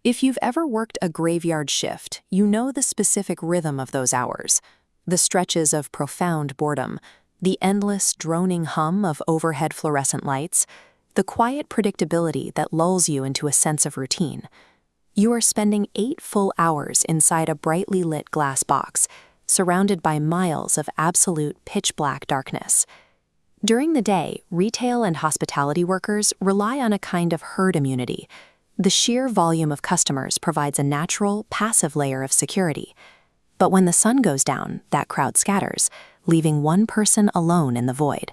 If you've ever worked a graveyard shift, you know the specific rhythm of those hours. The stretches of profound boredom, the endless droning hum of overhead fluorescent lights, the quiet predictability that lulls you into a sense of routine. You are spending 8 full hours inside a brightly lit glass box, surrounded by miles of absolute pitch-black darkness. During the day, retail and hospitality workers rely on a kind of herd immunity. The sheer volume of customers provides a natural, passive layer of security. But when the sun goes down, that crowd scatters, leaving one person alone in the void.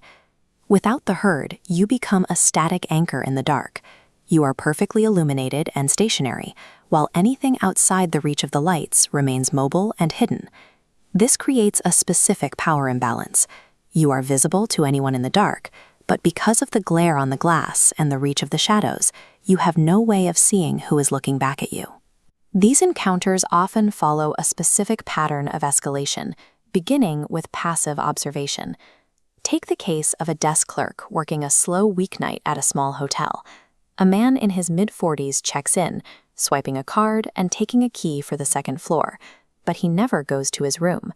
Without the herd, you become a static anchor in the dark. You are perfectly illuminated and stationary, while anything outside the reach of the lights remains mobile and hidden. This creates a specific power imbalance. You are visible to anyone in the dark, but because of the glare on the glass and the reach of the shadows, you have no way of seeing who is looking back at you. These encounters often follow a specific pattern of escalation, beginning with passive observation. Take the case of a desk clerk working a slow weeknight at a small hotel. A man in his mid-40s checks in, swiping a card and taking a key for the second floor, but he never goes to his room.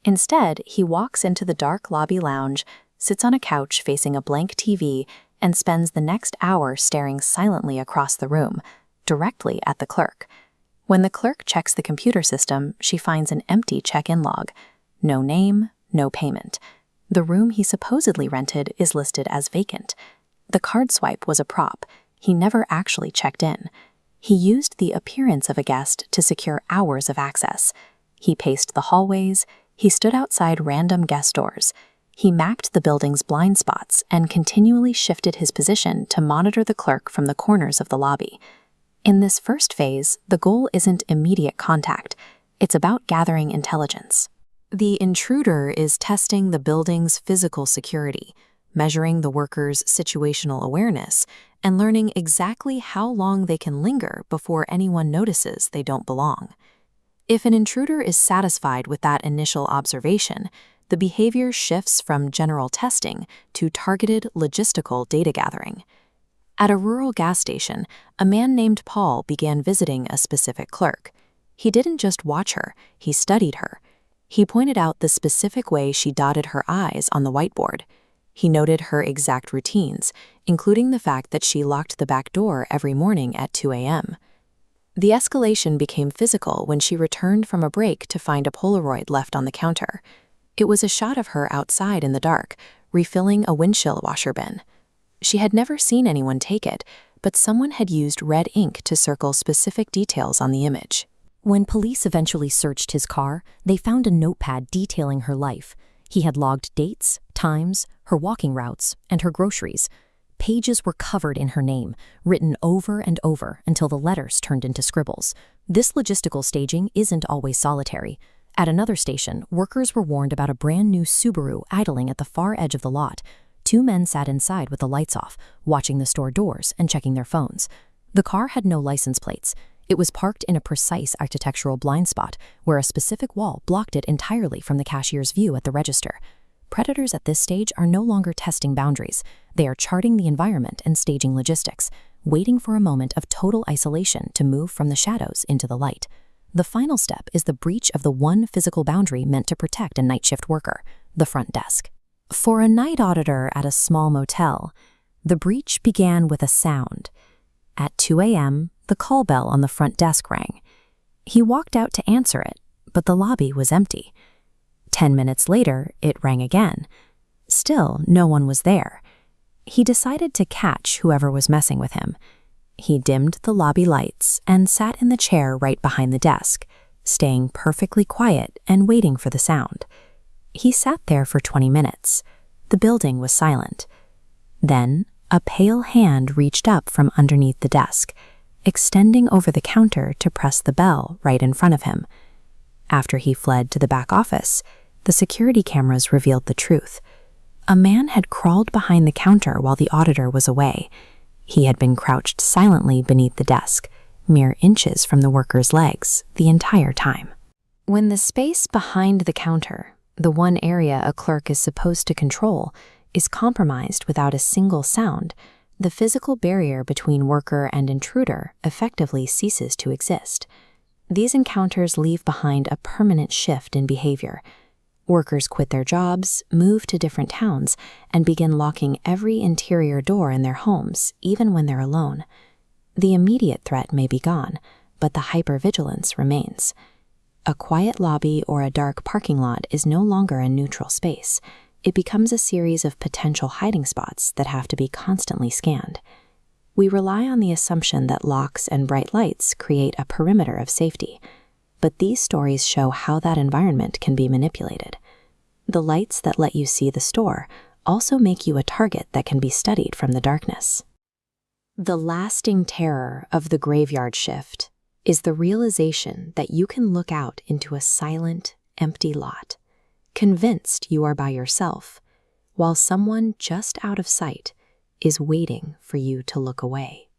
Instead, he walks into the dark lobby lounge, sits on a couch facing a blank TV, and spends the next hour staring silently across the room, directly at the clerk. When the clerk checks the computer system, she finds an empty check-in log. No name, no payment. The room he supposedly rented is listed as vacant. The card swipe was a prop. He never actually checked in. He used the appearance of a guest to secure hours of access. He paced the hallways. He stood outside random guest doors. He mapped the building's blind spots and continually shifted his position to monitor the clerk from the corners of the lobby. In this first phase, the goal isn't immediate contact. It's about gathering intelligence. The intruder is testing the building's physical security, measuring the workers' situational awareness, and learning exactly how long they can linger before anyone notices they don't belong. If an intruder is satisfied with that initial observation, the behavior shifts from general testing to targeted logistical data gathering. At a rural gas station, a man named Paul began visiting a specific clerk. He didn't just watch her, he studied her. He pointed out the specific way she dotted her I's on the whiteboard. He noted her exact routines, including the fact that she locked the back door every morning at 2 a.m. The escalation became physical when she returned from a break to find a Polaroid left on the counter. It was a shot of her outside in the dark, refilling a windshield washer bin. She had never seen anyone take it, but someone had used red ink to circle specific details on the image. When police eventually searched his car, they found a notepad detailing her life. He had logged dates, times, her walking routes, and her groceries. Pages were covered in her name, written over and over until the letters turned into scribbles. This logistical staging isn't always solitary. At another station, workers were warned about a brand new Subaru idling at the far edge of the lot. 2 men sat inside with the lights off, watching the store doors and checking their phones. The car had no license plates. It was parked in a precise architectural blind spot where a specific wall blocked it entirely from the cashier's view at the register. Predators at this stage are no longer testing boundaries. They are charting the environment and staging logistics, waiting for a moment of total isolation to move from the shadows into the light. The final step is the breach of the one physical boundary meant to protect a night shift worker, the front desk. For a night auditor at a small motel, the breach began with a sound. At 2 a.m., the call bell on the front desk rang. He walked out to answer it, but the lobby was empty. 10 minutes later, it rang again. Still, no one was there. He decided to catch whoever was messing with him. He dimmed the lobby lights and sat in the chair right behind the desk, staying perfectly quiet and waiting for the sound. He sat there for 20 minutes. The building was silent. Then, a pale hand reached up from underneath the desk, extending over the counter to press the bell right in front of him. After he fled to the back office, the security cameras revealed the truth. A man had crawled behind the counter while the auditor was away. He had been crouched silently beneath the desk, mere inches from the worker's legs, the entire time. When the space behind the counter, the one area a clerk is supposed to control, is compromised without a single sound, The physical barrier between worker and intruder effectively ceases to exist. These encounters leave behind a permanent shift in behavior. Workers quit their jobs, move to different towns, and begin locking every interior door in their homes, even when they're alone. The immediate threat may be gone, but the hypervigilance remains. A quiet lobby or a dark parking lot is no longer a neutral space. It becomes a series of potential hiding spots that have to be constantly scanned. We rely on the assumption that locks and bright lights create a perimeter of safety, but these stories show how that environment can be manipulated. The lights that let you see the store also make you a target that can be studied from the darkness. The lasting terror of the graveyard shift is the realization that you can look out into a silent, empty lot, convinced you are by yourself, while someone just out of sight is waiting for you to look away.